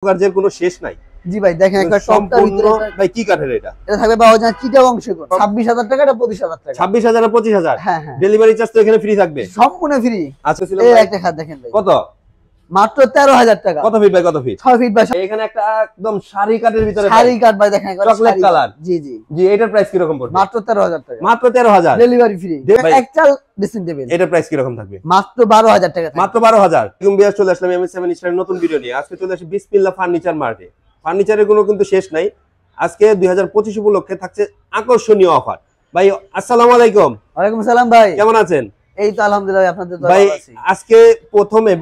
কার্যের কোনো শেষ নাই। জি ভাই দেখেন একটা টপটার ভিতরে ভাই কি কাঠের এটা? এটা থাকবে বাওজান চিটাগং সেগুন 26000 টাকা এটা 25000 টাকা। 26000 আর 25000? হ্যাঁ হ্যাঁ। ডেলিভারি চার্জ তো এখানে ফ্রি থাকবে? সম্পূর্ণ ফ্রি। আচ্ছা ছিল এই ভাই একটা খাট দেখেন ভাই। কত? মাত্র 13000 টাকা। কত ফিট বাই কত ফিট? 6 feet by. এখানে একটা একদম শাড়ি কাঠের ভিতরে শাড়ি কাঠ ভাই দেখেন চকলেট কালার। জি জি জি এটার প্রাইস কি রকম পড়বে? মাত্র 13000 টাকা। মাত্র 13000 ডেলিভারি ফ্রি। একটা ড্রেসিং টেবিল এটার প্রাইস কি রকম থাকবে? মাত্র 12000 টাকা। মাত্র 12000। তুমি বিয়ার চলে আসলাম এম7 স্টার নতুন ভিডিও নিয়ে। আজকে চলে আসি বিসমিল্লাহ ফার্নিচার মার্টে। ফার্নিচারের কোনো কিন্তু শেষ নাই। আজকে 2025 উপলক্ষে থাকছে আকর্ষণীয় অফার। ভাই আসসালামু আলাইকুম। ওয়ালাইকুম আসসালাম ভাই। কেমন আছেন? এই তো আলহামদুলিল্লাহ আপনাদের দোয়া ভাই আছি। আজকে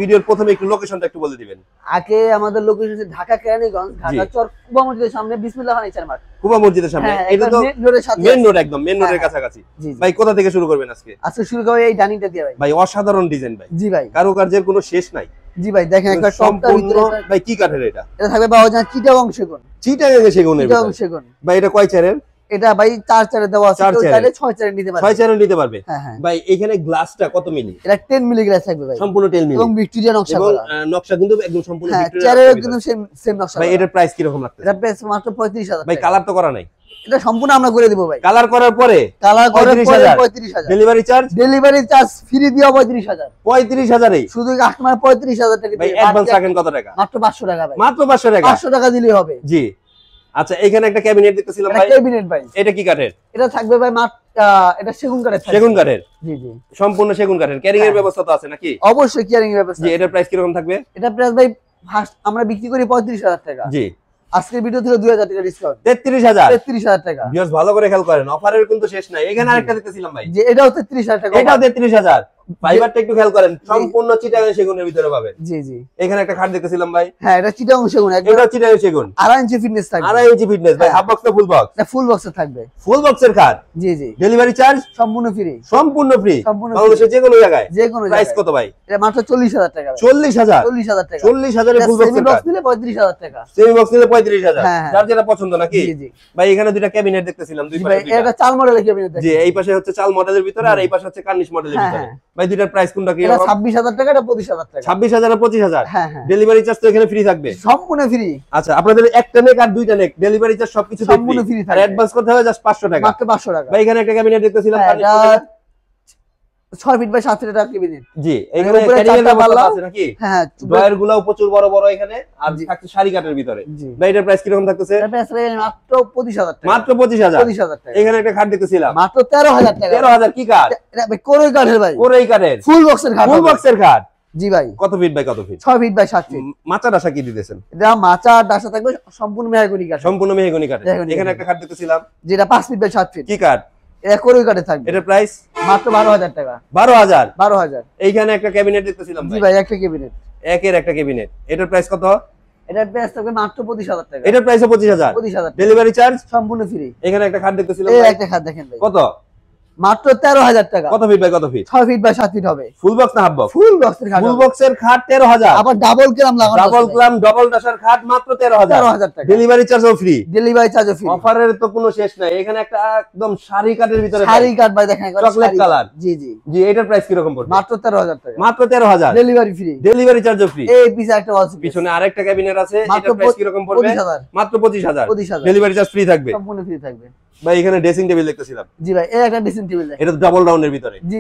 ভিডিওর প্রথমে একটু লোকেশনটা একটু বলে দিবেন। আগে আমাদের লোকেশন হচ্ছে ঢাকা কেরানীগঞ্জ, ঢাকা চর কুবা মসজিদের সামনে বিসমিল্লাহ ফার্নিচার মার্ট। কুবা মসজিদের সামনে। এটা তো মেইন রোড, একদম মেইন রোডের কাছাকাছি। ভাই কোথা থেকে শুরু করবেন আজকে? আজকে শুরু করব এই ডাইনিংটা দিয়ে ভাই। ভাই অসাধারণ ডিজাইন ভাই। জি ভাই। কারুকার্যের কোনো শেষ নাই। জি ভাই দেখেন একটা টপটার ভিতরে ভাই কি কাঠের এটা? এটা থাকবে বাওজান চিটাগং সেগুন। চিটাগং সেগুনের ভিতরে। চিটাগং সেগুন। ভাই এটা কয় চারের? এটা ভাই 4 চারে দেওয়া আছে, কেউ চাইলে 6 চারে নিতে পারবে। 6 চারে নিতে পারবে। হ্যাঁ হ্যাঁ। ভাই এখানে গ্লাসটা কত মিলি? এটা 10 মিলি গ্লাস থাকবে ভাই। সম্পূর্ণ 10 মিলি এবং ভিক্টোরিয়া নকশা করা। এবং নকশা কিন্তু একদম সম্পূর্ণ ভিক্টোরিয়া। চারে কিন্তু সেম নকশা। ভাই এটার প্রাইস কি রকম লাগছে? এটা প্রাইস মাত্র 35000 টাকা। ভাই কালার তো করা নাই। এটা সম্পূর্ণ আমরা করে দেব ভাই। কালার করার পরে 35000। ডেলিভারি চার্জ ফ্রি দিও 35000। 35000 এই শুধু কাস্টমার 35000 টাকা ভাই অ্যাডভান্স রাখেন কত টাকা? মাত্র 500 টাকা ভাই। মাত্র 500 টাকা। 500 টাকা দিলেই হবে। জি আচ্ছা এখানে একটা ক্যাবিনেট দেখতেছিলাম ভাই। ক্যাবিনেট ভাই। এটা কি কাঠের? এটা থাকবে ভাই এটা সেগুন কাঠের থাকবে। সেগুন কাঠের? জি জি সম্পূর্ণ সেগুন কাঠের। ক্যারিং এর ব্যবস্থা তো আছে নাকি? অবশ্যই ক্যারিং এর ব্যবস্থা। জি এটার প্রাইস কি রকম থাকবে? এটা প্রাইস ভাই ফার্স্ট আমরা বিক্রি করি 35000 টাকা। জি আজকের ভিডিও থেকে 2000 টাকা ডিসকাউন্ট। 33000 টাকা। ভিউয়ার্স ভালো করে খেয়াল করেন, অফারের কিন্তু শেষ নাই। এখানে আরেকটা দেখতেছিলাম ভাই। জি এটাও 33000 টাকা। এটাও 33000। ফাইবারটা একটু খেয়াল করেন, সম্পূর্ণ চিটাগাং সেগুনের ভিতরে পাবেন। জি জি এখানে একটা খাট দেখতেছিলাম ভাই। হ্যাঁ এটা চিটাগং সেগুন একদম। এটা চিটাগাং সেগুন 2.5 ইঞ্চি ফিটনেস থাকবে। 2.5 ইঞ্চি ফিটনেস ভাই। হাফ বক্স না ফুল বক্স? এটা ফুল বক্সে থাকবে। ফুল বক্সের খাট। জি জি। ডেলিভারি চার্জ সম্পূর্ণ ফ্রি। সম্পূর্ণ ফ্রি। সম্পূর্ণ বাংলাদেশের যে কোনো জায়গায়। যে কোনো জায়গায়। প্রাইস কত ভাই? এটা মাত্র 40000 টাকা। 40000? 40000 টাকা। 40000 এর ফুল বক্সের খাট। বক্স নিলে 35000 টাকা। সেমি বক্স নিলে 35000। হ্যাঁ। যার যেটা পছন্দ নাকি? জি জি। ভাই এখানে দুইটা ক্যাবিনেট দেখতেছিলাম, দুই পাশে দুইটা। এটা চাল মডেলের ক্যাবিনেট দেখেন। জি এই পাশে হচ্ছে চাল মডেলের ভিতরে আর এই পাশে হচ্ছে কার্নিশ মডেলের ভিতরে। ভাই দুইটার প্রাইস কোনটা কি? এটা 26000 টাকা, এটা 25000 টাকা। 26000 আর 25000? হ্যাঁ হ্যাঁ। ডেলিভারি চার্জ তো এখানে ফ্রি থাকবে? সম্পূর্ণ ফ্রি। আচ্ছা আপনাদের একটা নেক আর দুইটা নেক ডেলিভারি চার্জ সবকিছু সম্পূর্ণ ফ্রি আর থাকবে। অ্যাডভান্স করতে হবে জাস্ট 500 টাকা। মাত্র 500 টাকা। ভাই এখানে একটা ক্যাবিনেট দেখতেছিলাম, কার্নিশ এটা মডেলের। 6 ফিট বাই 7 ফিট একটা ক্যাবিনেট। জি এখানে ক্যারিং এর ব্যবস্থা আছে নাকি? হ্যাঁ ড্রয়ার গুলাও প্রচুর বড় বড় এখানে আর থাকছে শাড়ি কাঠের ভিতরে। ভাই এটার প্রাইস কি রকম থাকতেছে? এটা প্রাইস মাত্র 25000 টাকা। মাত্র 25000। 25000 টাকা। এখানে একটা খাট দেখতেছিলাম মাত্র 13000 টাকা। 13000 কি কাঠ? এটা ভাই কোরই কাঠের ভাই। কোরই কাঠের ফুল বক্সের খাট। ফুল বক্সের খাট। জি ভাই। কত ফিট বাই কত ফিট? 6 feet by 7 feet. মাচা ডাসা কি দিতেছেন? এটা মাচা ডাসা থাকবে সম্পূর্ণ মেহগনি কাঠ। সম্পূর্ণ মেহগনি কাঠ। এখানে একটা খাট দেখতেছিলাম যেটা 5 ফিট বাই 7 ফিট। কি কাঠ? এটা কোরই কাঠে থাকবে। এটার প্রাইস মাত্র 12000 টাকা। 12000? 12000। এইখানে একটা ক্যাবিনেট দেখতেছিলাম জি ভাই একটা ক্যাবিনেট। একের একটা ক্যাবিনেট। এটার প্রাইস কত? এটার প্রাইস থাকবে মাত্র 25000 টাকা। এটার প্রাইস 25000। 25000। ডেলিভারি চার্জ সম্পূর্ণ ফ্রি। এখানে একটা খাট দেখতেছিলাম এই ভাই। একটা খাট দেখেন ভাই। কত? মাত্র 13000 টাকা। কত ফিট বাই কত ফিট? 6 ফিট বাই 7 ফিট হবে। ফুল বক্স না হাফ বক্স? ফুল বক্সের খাট। ফুল বক্সের খাট 13000। আবার ডাবল ক্লাম লাগানো। ডাবল ক্লাম ডাবল ডাসার খাট মাত্র 13000 টাকা। ডেলিভারি চার্জও ফ্রি। ডেলিভারি চার্জও ফ্রি। অফারের তো কোনো শেষ নাই। এখানে একটা একদম শাড়ি কাঠের ভিতরে শাড়ি কাঠ ভাই দেখেন চকলেট কালার। জি জি। জি এটার প্রাইস কি রকম পড়বে? মাত্র 13000 টাকা। মাত্র 13000। Delivery free. ডেলিভারি চার্জও ফ্রি। এই পিছে একটা ওয়াল পিস। পিছনে আরেকটা ক্যাবিনেট আছে, এটার প্রাইস কি রকম পড়বে? 25000। মাত্র 25000। 25000। ডেলিভারি চার্জ ফ্রি থাকবে। সম্পূর্ণ ফ্রি থাকবে। ভাই এখানে ড্রেসিং টেবিল দেখতেছিলাম। জি ভাই এই একটা ড্রেসিং টেবিল দেখেন। এটা তো ডাবল রাউন্ডের ভিতরে। জি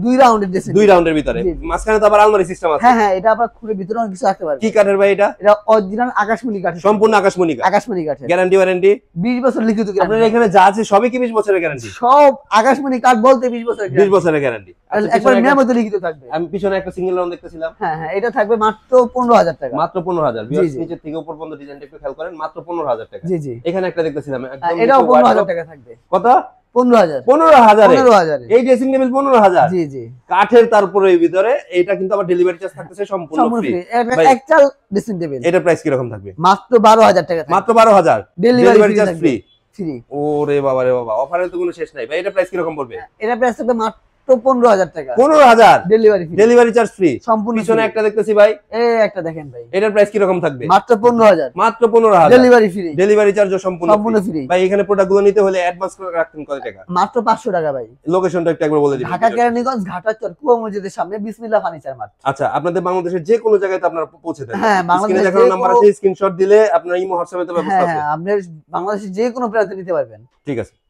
2 রাউন্ডের ড্রেসিং। 2 রাউন্ডের ভিতরে। মাঝখানে তো আবার আলমারি সিস্টেম আছে। হ্যাঁ হ্যাঁ এটা আবার খুলে ভিতরে অনেক কিছু রাখতে পারবে। কি কাঠের ভাই এটা? এটা অরিজিনাল আকাশমণি কাঠ। সম্পূর্ণ আকাশমণি কাঠ। আকাশমণি কাঠের। গ্যারান্টি ওয়ারেন্টি 20 বছর লিখিত গ্যারান্টি। আপনাদের এখানে যা আছে সবই কি 20 বছরের গ্যারান্টি? সব আকাশমণি কাঠ বলতে 20 বছরের গ্যারান্টি। 20 বছরের গ্যারান্টি। একবার মেমোতে লিখিত থাকবে। আমি পিছনে একটা সিঙ্গেল রাউন্ড দেখতেছিলাম। হ্যাঁ হ্যাঁ এটা থাকবে মাত্র 15000 টাকা। মাত্র 15000। ভিউয়ার্স নিচে থেকে উপর পর্যন্ত ডিজাইনটা একটু খেয়াল করেন, মাত্র 15000 টাকা। জি জি। এখানে একটা দেখতেছিলাম একদম এটাও 15000 টাকা থাকবে। কত? 15000। 15000 এই ড্রেসিং টেবিল 15000। জি জি। কাঠের তারপরে এর ভিতরে এটা কিন্তু আবার ডেলিভারি চার্জ থাকতেছে সম্পূর্ণ ফ্রি। একটা ড্রেসিং টেবিল। এটা প্রাইস কি রকম থাকবে? মাত্র 12000 টাকা। মাত্র 12000। Delivery charge free. ফ্রি। ওরে বাবা রে বাবা, অফারের তো কোনো শেষ নাই ভাই। এটা প্রাইস কি রকম পড়বে? এটা প্রাইস থাকবে 15,000 টাকা 15,000 delivery free, delivery charge free. সম্পূর্ণ পিছনে free। একটা দেখতেছি ভাই, এই একটা দেখেন ভাই, এটার প্রাইস কি রকম থাকবে? মাত্র 15,000 মাত্র 15,000 ডেলিভারি ফ্রি, ডেলিভারি চার্জও সম্পূর্ণ সম্পূর্ণ ফ্রি। ফ্রি। ভাই এখানে প্রোডাক্টগুলো নিতে হলে অ্যাডভান্স করে রাখতেন কত টাকা? মাত্র 500 টাকা ভাই। লোকেশনটা একটু একবার বলে দিবেন। ঢাকা কেরানীগঞ্জ ঘাটাচর কুয়া মসজিদের সামনে বিসমিল্লাহ ফার্নিচার মার্ট। আচ্ছা, আপনাদের বাংলাদেশের যে কোনো জায়গায় তো আপনারা পৌঁছে দেন। হ্যাঁ, স্ক্রিনে বাংলাদেশের দেখানো যে নাম্বার কোনো- আছে, স্ক্রিনশট দিলে আপনারা ইমো হোয়াটসঅ্যাপে তো ব্যবস্থা হ্যাঁ আছে। হ্যাঁ, আপনি বাংলাদেশের যে কোনো প্রান্তে নিতে পারবেন। ঠিক আছে।